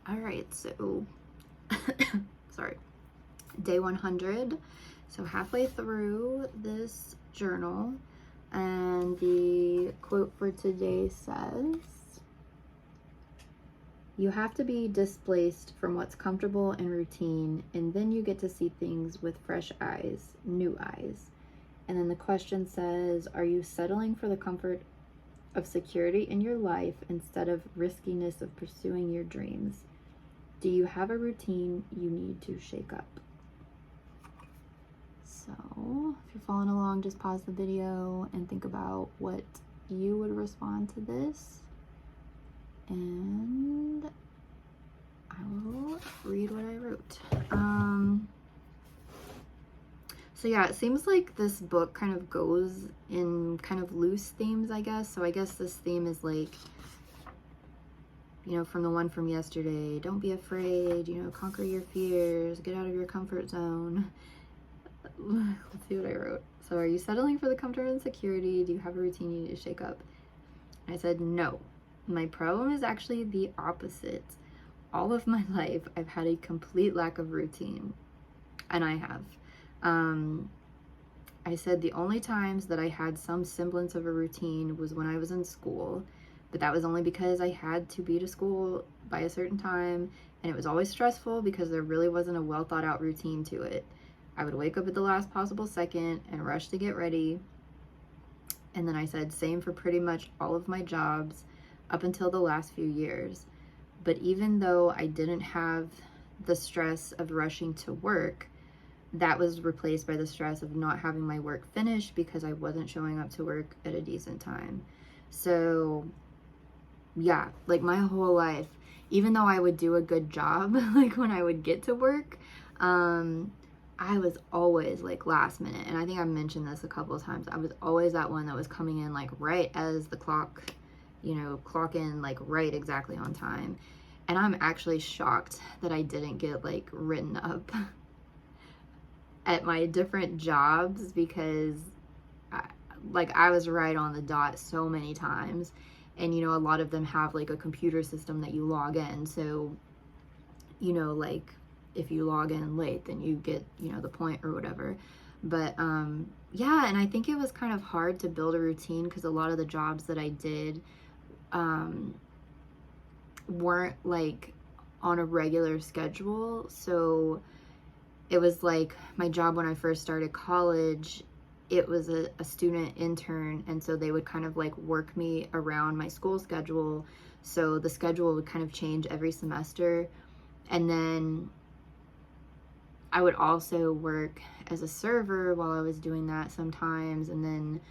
All right, so sorry, day 100. So halfway through this journal, and the quote for today says, "You have to be displaced from what's comfortable and routine, and then you get to see things with fresh eyes, new eyes." And then the question says, "Are you settling for the comfort of security in your life instead of riskiness of pursuing your dreams? Do you have a routine you need to shake up?" So if you're following along, just pause the video and think about what you would respond to this. And I will read what I wrote. So yeah, it seems like this book kind of goes in kind of loose themes, I guess. So I guess this theme is like, you know, from the one from yesterday, don't be afraid, you know, conquer your fears, get out of your comfort zone. Let's see what I wrote. So, are you settling for the comfort and security? Do you have a routine you need to shake up? I said, no. My problem is actually the opposite. All of my life, I've had a complete lack of routine. And I have. I said the only times that I had some semblance of a routine was when I was in school. But that was only because I had to be to school by a certain time. And it was always stressful because there really wasn't a well thought out routine to it. I would wake up at the last possible second and rush to get ready. And then I said same for pretty much all of my jobs up until the last few years. But even though I didn't have the stress of rushing to work, that was replaced by the stress of not having my work finished because I wasn't showing up to work at a decent time. So yeah, like my whole life, even though I would do a good job, like when I would get to work, I was always like last minute. And I think I mentioned this a couple of times. I was always that one that was coming in like right as the clock, you know, clock in like right exactly on time. And I'm actually shocked that I didn't get like written up at my different jobs because I was right on the dot so many times. And, you know, a lot of them have like a computer system that you log in. So, you know, like if you log in late, then you get, you know, the point or whatever. But yeah, and I think it was kind of hard to build a routine because a lot of the jobs that I did weren't like on a regular schedule. So it was like my job when I first started college, it was a student intern, and so they would kind of like work me around my school schedule. So the schedule would kind of change every semester. And then I would also work as a server while I was doing that sometimes. And then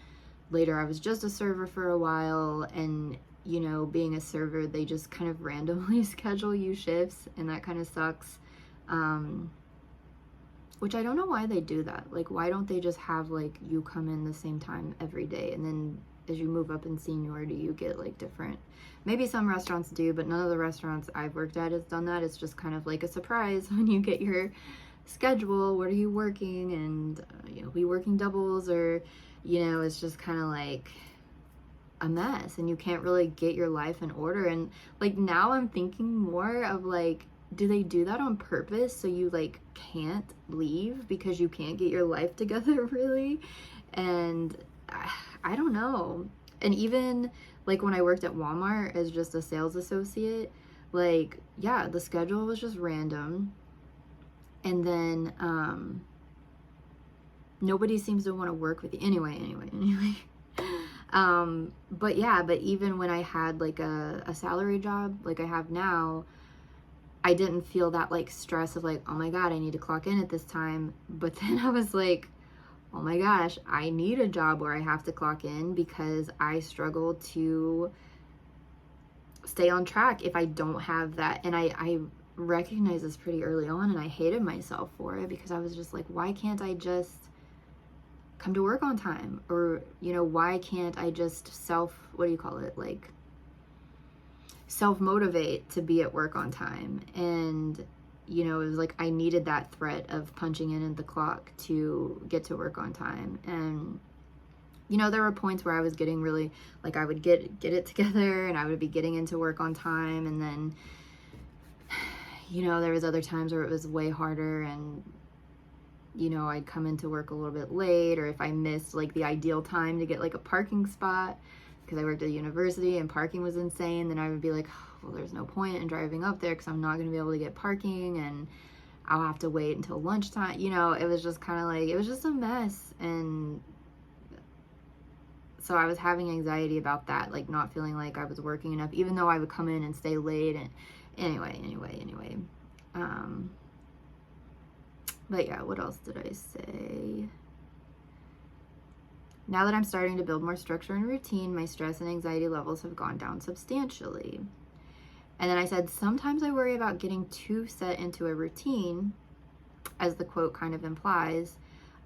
later I was just a server for a while. And, you know, being a server, they just kind of randomly schedule you shifts, and that kind of sucks. Which I don't know why they do that. Like, why don't they just have like you come in the same time every day, and then as you move up in seniority, you get like different. Maybe some restaurants do, but none of the restaurants I've worked at has done that. It's just kind of like a surprise when you get your schedule. What are you working? And you know, be working doubles, or you know, it's just kind of like a mess, and you can't really get your life in order. And like now I'm thinking more of like, do they do that on purpose so you like can't leave because you can't get your life together really? And I don't know. And even like when I worked at Walmart as just a sales associate, like yeah, the schedule was just random. And then nobody seems to want to work with you anyway. But yeah, but even when I had like a salary job like I have now, I didn't feel that like stress of like, oh my God, I need to clock in at this time. But then I was like, oh my gosh, I need a job where I have to clock in because I struggle to stay on track if I don't have that. And I recognized this pretty early on, and I hated myself for it because I was just like, why can't I just come to work on time? Or, you know, why can't I just self-motivate to be at work on time? And you know, it was like I needed that threat of punching in at the clock to get to work on time. And you know, there were points where I was getting really like I would get it together and I would be getting into work on time, and then you know, there was other times where it was way harder, and you know, I'd come into work a little bit late, or if I missed like the ideal time to get like a parking spot because I worked at a university and parking was insane, then I would be like, oh, well, there's no point in driving up there because I'm not going to be able to get parking, and I'll have to wait until lunchtime. You know, it was just kind of like, it was just a mess. And so I was having anxiety about that, like not feeling like I was working enough, even though I would come in and stay late. And anyway. But yeah, what else did I say? Now that I'm starting to build more structure and routine, my stress and anxiety levels have gone down substantially. And then I said, sometimes I worry about getting too set into a routine, as the quote kind of implies.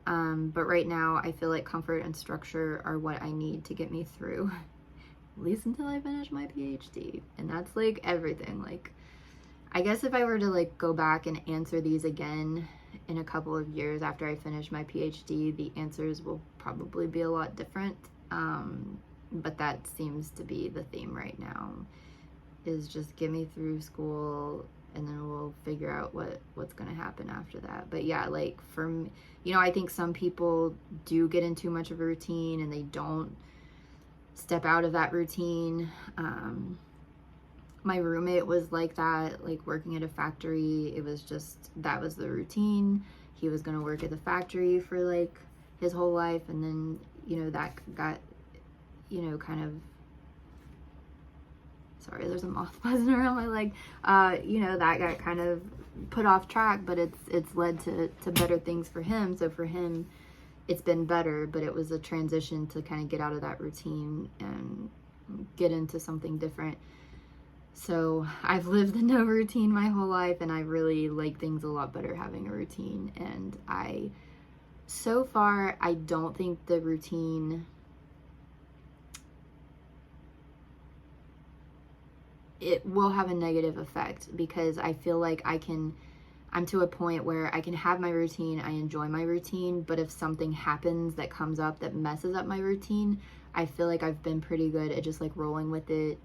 But right now I feel like comfort and structure are what I need to get me through, at least until I finish my PhD. And that's like everything. Like, I guess if I were to like go back and answer these again in a couple of years after I finish my PhD, the answers will probably be a lot different. But that seems to be the theme right now, is just get me through school and then we'll figure out what's going to happen after that. But yeah, like for me, you know, I think some people do get in too much of a routine and they don't step out of that routine. My roommate was like that, like working at a factory. It was just, that was the routine. He was going to work at the factory for like his whole life, and then, you know, that got, you know, kind of, sorry, there's a moth buzzing around my leg. You know, that got kind of put off track, but it's led to better things for him. So for him, it's been better, but it was a transition to kind of get out of that routine and get into something different. So I've lived the no routine my whole life, and I really like things a lot better having a routine. And so far, I don't think the routine, it will have a negative effect, because I feel like I'm to a point where I can have my routine, I enjoy my routine, but if something happens that comes up that messes up my routine, I feel like I've been pretty good at just like rolling with it.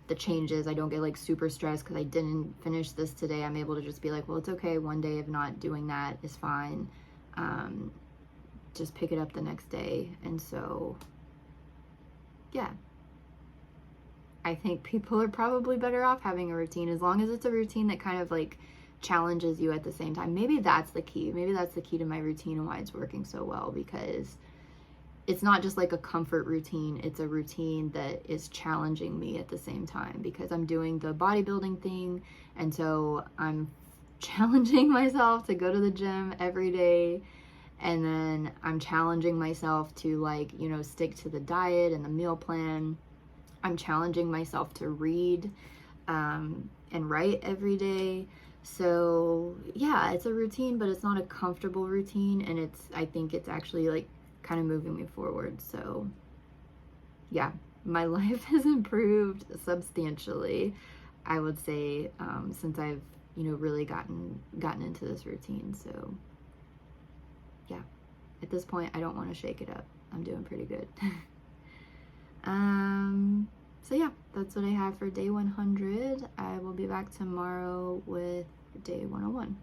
The changes, I don't get like super stressed because I didn't finish this today. I'm able to just be like, well, it's okay, one day of not doing that is fine. Just pick it up the next day. And so yeah, I think people are probably better off having a routine, as long as it's a routine that kind of like challenges you at the same time. Maybe that's the key. Maybe that's the key to my routine and why it's working so well, because it's not just like a comfort routine, it's a routine that is challenging me at the same time, because I'm doing the bodybuilding thing, and so I'm challenging myself to go to the gym every day, and then I'm challenging myself to, like, you know, stick to the diet and the meal plan. I'm challenging myself to read and write every day. So yeah, it's a routine, but it's not a comfortable routine, and I think it's actually like kind of moving me forward. So yeah, my life has improved substantially, I would say, since I've, you know, really gotten into this routine. So yeah, at this point I don't want to shake it up. I'm doing pretty good. So yeah, that's what I have for day 100. I will be back tomorrow with day 101.